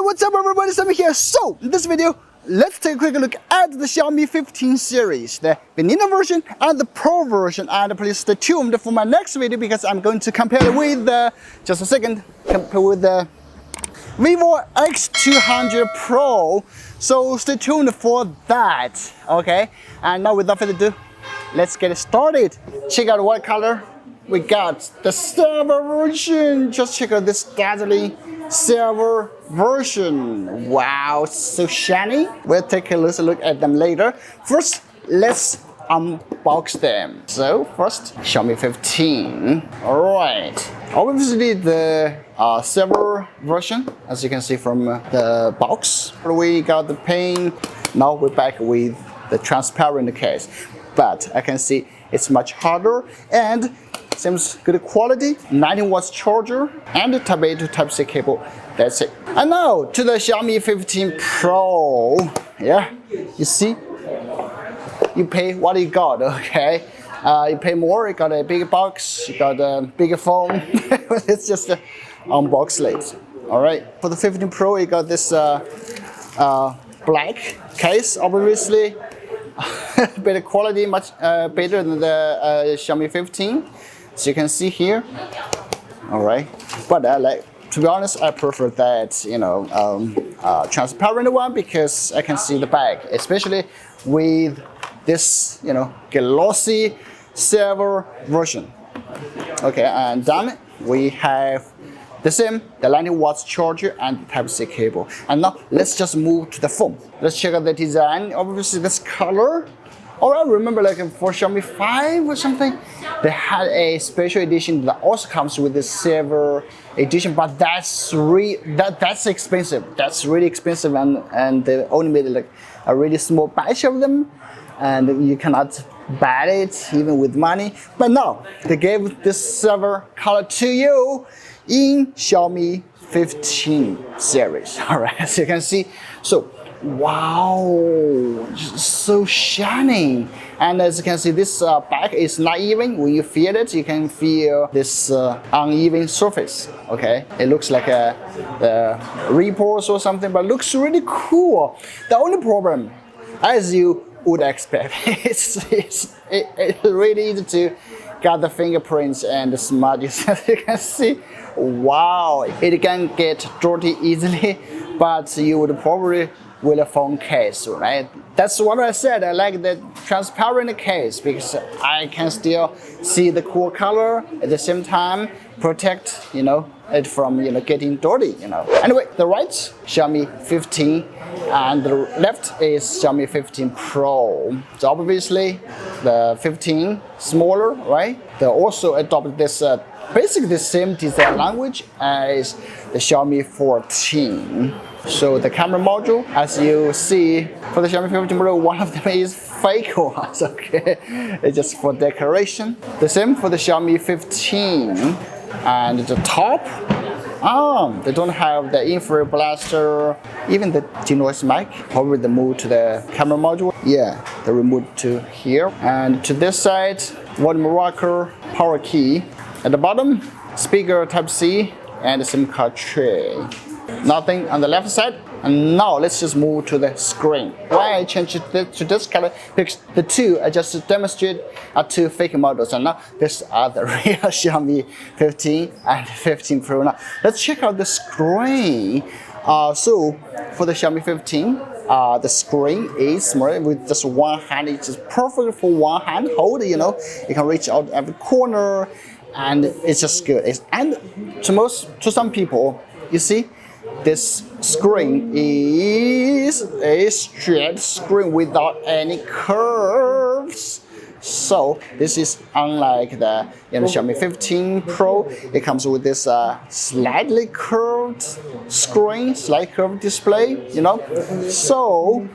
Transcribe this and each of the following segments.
what's up everybody, Sammy here. So, in this video, let's take a quick look at the Xiaomi 15 series, the vanilla version and the Pro version. And please stay tuned for my next video because I'm going to compare it with the, compare with the Vivo X200 Pro. So stay tuned for that, okay? And now without further ado, let's get started. Check out what color we got. The silver version. Just check out this dazzling silver version. Wow, so shiny. We'll take a closer look at them later. First, let's unbox them. So first, Xiaomi 15. All right. Obviously the silver version, as you can see from the box. We got the pane. Now we're back with the transparent case. But I can see it's much harder and seems good quality. 90 watts charger and a Type A to Type C cable. That's it. And now to the Xiaomi 15 Pro. Yeah, you see, you pay what you got. Okay, you pay more. You got a bigger box. You got a bigger phone. It's just an unboxed late. All right. For the 15 Pro, you got this black case, obviously. Better quality, much better than the Xiaomi 15. So you can see here. All right, but to be honest, I prefer that, you know, transparent one because I can see the back, especially with this, you know, glossy silver version. Okay, and then we have the same, the 90 watts charger and the Type C cable. And now let's just move to the phone. Let's check out the design. Obviously this color. Or I remember like for Xiaomi 5 or something, they had a special edition that also comes with the silver edition, but that's expensive. That's really expensive, and they only made like a really small batch of them, and you cannot buy it even with money. But now they gave this silver color to you in Xiaomi 15 series. All right, as you can see, so wow, so shiny. And as you can see, this back is not even. When you feel it, you can feel this uneven surface. Okay, it looks like a ripples or something, but looks really cool. The only problem, as you would expect, it's really easy to get the fingerprints and the smudges. As you can see, wow, it can get dirty easily, but you would probably with a phone case, right? That's what I said. I like the transparent case because I can still see the cool color at the same time, protect, you know, it from, you know, getting dirty, you know. Anyway, the right, Xiaomi 15, and the left is Xiaomi 15 Pro. So obviously the 15 smaller, right? They also adopted this basically the same design language as the Xiaomi 14. So the camera module, as you see, for the Xiaomi 15 Pro, one of them is fake ones, okay? It's just for decoration. The same for the Xiaomi 15. And the top, they don't have the infrared blaster, even the denoise mic. Probably they move to the camera module. Yeah, they removed to here. And to this side, volume rocker, power key. At the bottom, speaker Type C and the SIM card tray. Nothing on the left side. And now let's just move to the screen. Why I changed it to this color? Because the two I just demonstrated are two fake models, and now these are the real Xiaomi 15 and 15 Pro. Now let's check out the screen. So for the Xiaomi 15, the screen is small with just one hand. It's just perfect for one hand hold. You know, you can reach out every corner, and it's just good. And to some people, you see, this screen is a straight screen without any curves. So this is unlike the Xiaomi 15 Pro. It comes with this slightly curved screen, slightly curved display, you know. So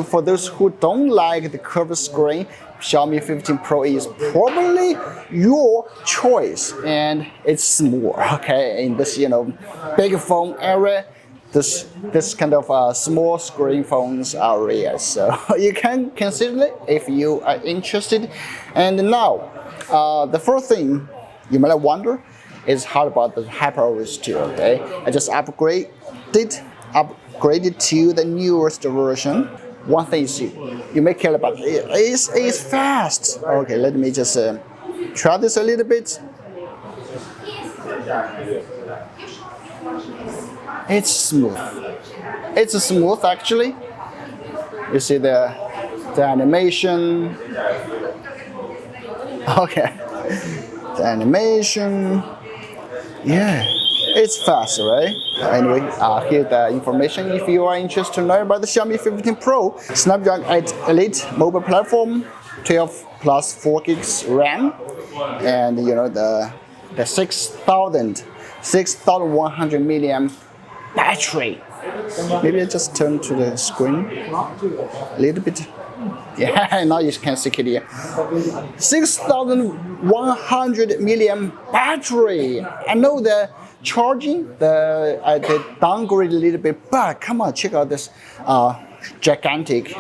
for those who don't like the curved screen, Xiaomi 15 Pro is probably your choice, and it's more, okay, in this, you know, big phone area. This kind of small screen phones are rare, so you can consider it if you are interested. And now, the first thing you might wonder is how about the HyperOS 2, okay? I just upgraded upgraded to the newest version. One thing is you may care about it's fast. Okay, let me just try this a little bit. It's smooth. It's smooth actually. You see the animation. Okay, the animation. Yeah, it's fast, right? Anyway, here's the information if you are interested to know about the Xiaomi 15 Pro. Snapdragon 8 Elite mobile platform, 12 plus 4 gigs RAM, and you know the 6,100 milliamp battery. Maybe I just turn to the screen a little bit. Yeah, now you can see it here. 6,100 milliamp battery. I know the charging, they downgrade a little bit, but come on, check out this gigantic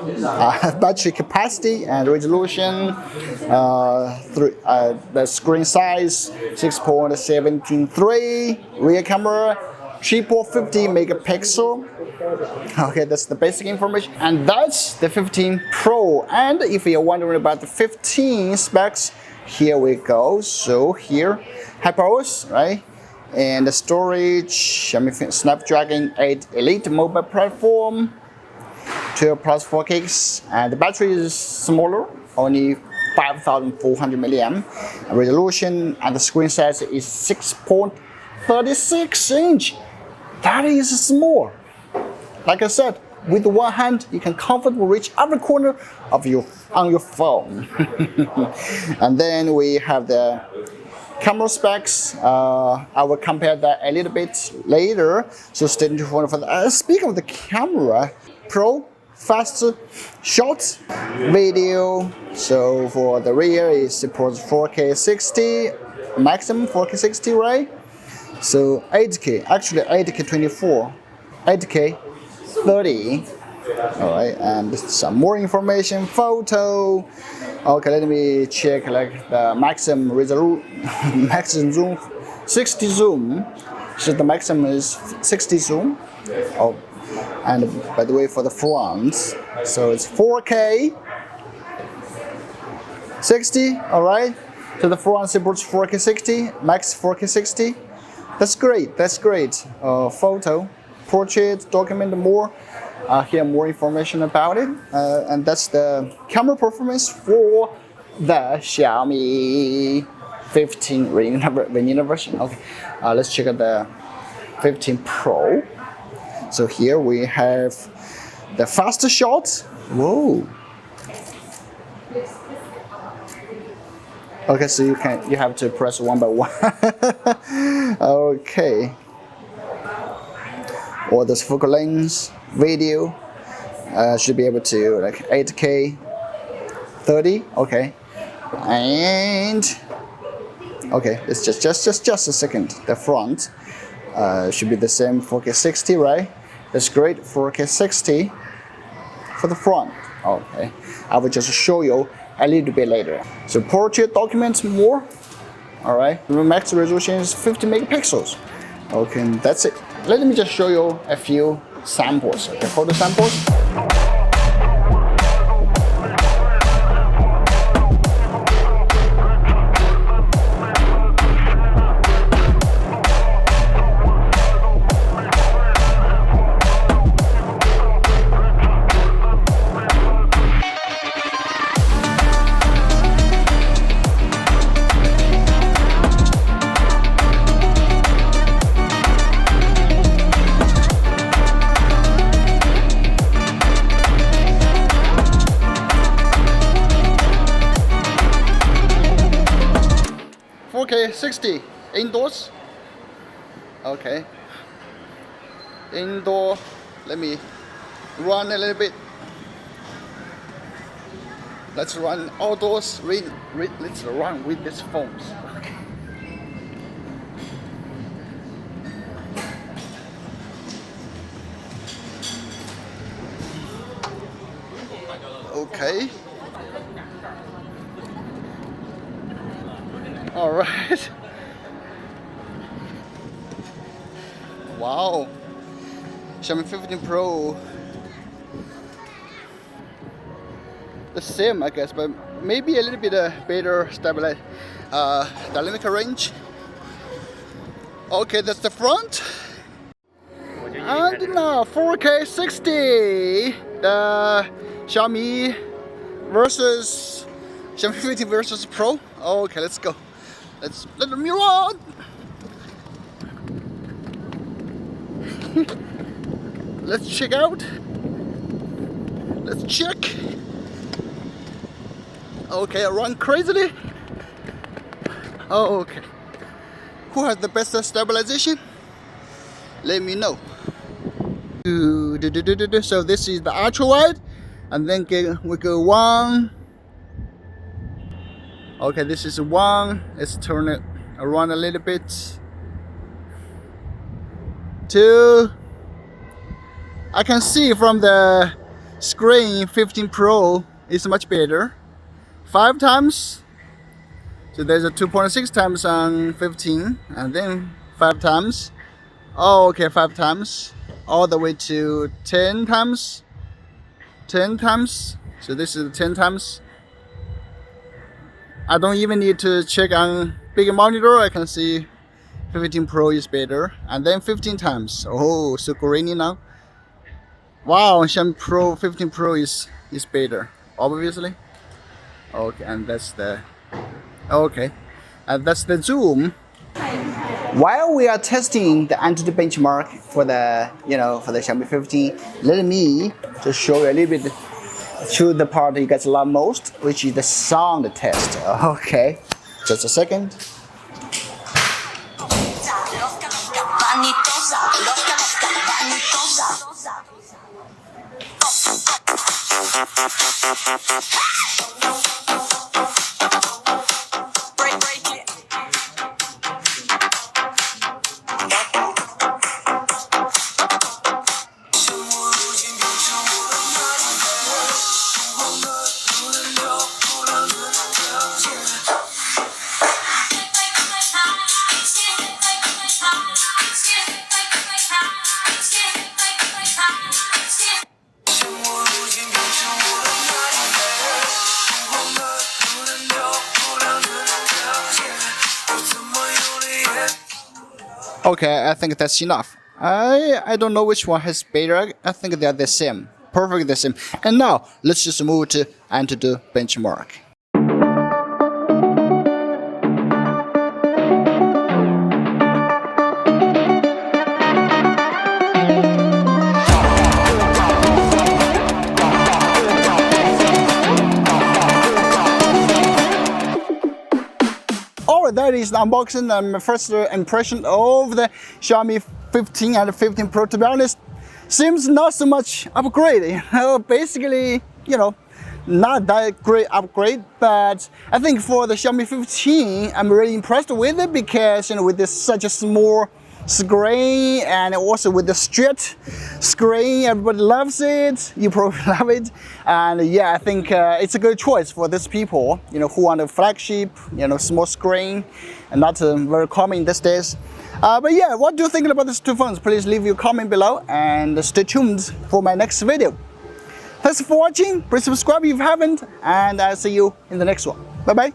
battery capacity and resolution. The screen size 6.173, rear camera 350 megapixel. Okay, that's the basic information, and that's the 15 Pro. And if you're wondering about the 15 specs, here we go. So here, HyperOS, right? And the storage, Xiaomi Snapdragon 8 Elite mobile platform, 12 plus 4 gigs, and the battery is smaller, only 5,400 milliamp. Resolution and the screen size is 6.36 inch. That is small. Like I said, with one hand, you can comfortably reach every corner of your phone. And then we have the camera specs. I will compare that a little bit later. So stay tuned for that. Speaking of the camera, Pro, fast shot video. So for the rear, it supports 4K 60, maximum 4K 60, right? So 8K, actually 8K 24, 8K 30. All right, and some more information. Photo. Okay, let me check like the maximum resolution, maximum zoom, 60 zoom. So the maximum is 60 zoom. Oh, and by the way, for the front, so it's 4K 60. All right. So the front supports 4K 60, max 4K 60. That's great. That's great. Photo, portrait, document more. Here more information about it, and that's the camera performance for the Xiaomi 15 vanilla version. Okay, let's check out the 15 Pro. So here we have the faster shot. Whoa. Okay, so you have to press one by one. Okay. Or this focal length video should be able to like 8K 30. Okay. And okay, it's just a second. The front should be the same 4K 60, right? That's great. 4K 60 for the front. Okay. I will just show you a little bit later. So portrait documents more. All right. The max resolution is 50 megapixels. Okay, that's it. Let me just show you a few samples. Okay, photo samples. 4K 60 indoors. Okay. Indoor. Let me run a little bit. Let's run outdoors. Let's run with these phones. Okay. Okay. All right. Wow. Xiaomi 15 Pro. The same, I guess, but maybe a little bit better dynamic range. Okay, that's the front. And now 4K 60. The Xiaomi versus Xiaomi 15 versus Pro. Okay, let's go. Let the mirror on. Let's check out. Let's check. Okay, run crazily. Oh, okay. Who has the best stabilization? Let me know. So this is the ultra wide, and then we go 1. Okay, this is 1. Let's turn it around a little bit. 2. I can see from the screen 15 Pro is much better. 5 times. So there's a 2.6 times on 15, and then 5 times. Oh, okay, 5 times. All the way to 10 times. 10 times. So this is 10 times. I don't even need to check on big monitor. I can see 15 Pro is better. And then 15 times. Oh, so grainy now. Wow, Xiaomi Pro 15 Pro is better, obviously. Okay, and that's the zoom. While we are testing the Antutu Benchmark for the Xiaomi 15, let me just show you a little bit to the part you guys love most, which is the sound test. Okay, just a second. Okay, I think that's enough. I don't know which one has better. I think they're the same, perfectly the same. And now let's just move to Antutu Benchmark. Alright, that is the unboxing and my first impression of the Xiaomi 15 and 15 Pro. To be honest, seems not so much upgrade. Basically, not that great upgrade. But I think for the Xiaomi 15, I'm really impressed with it because with this such a small screen and also with the straight screen, everybody loves it. You probably love it, and yeah, I think it's a good choice for these people who want a flagship small screen and not very common these days. But yeah, what do you think about these two phones? Please leave your comment below and stay tuned for my next video. Thanks for watching. Please subscribe if you haven't, and I'll see you in the next one. Bye bye.